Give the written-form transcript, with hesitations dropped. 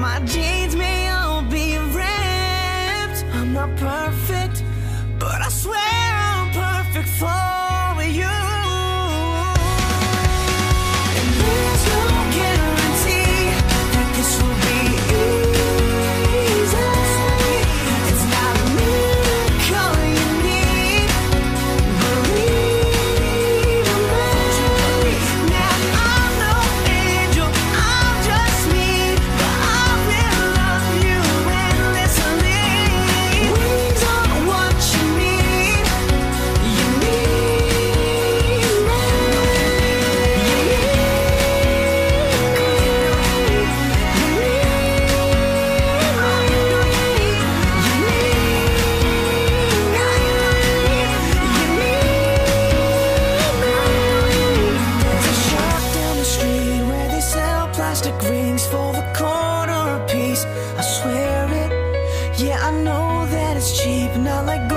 My jeans may all be ripped. I'm not perfect, but I swear I'm perfect for you. And there's no guarantee that this will be easy. It's not a miracle you need. Believe me. Now I'm no angel, I'm just me, but I will love you endlessly. Wings are what you need. You need me. There's a shop down the street where they sell plastic rings for a quarter a piece. I swear it, yeah, I know that it's cheap, not like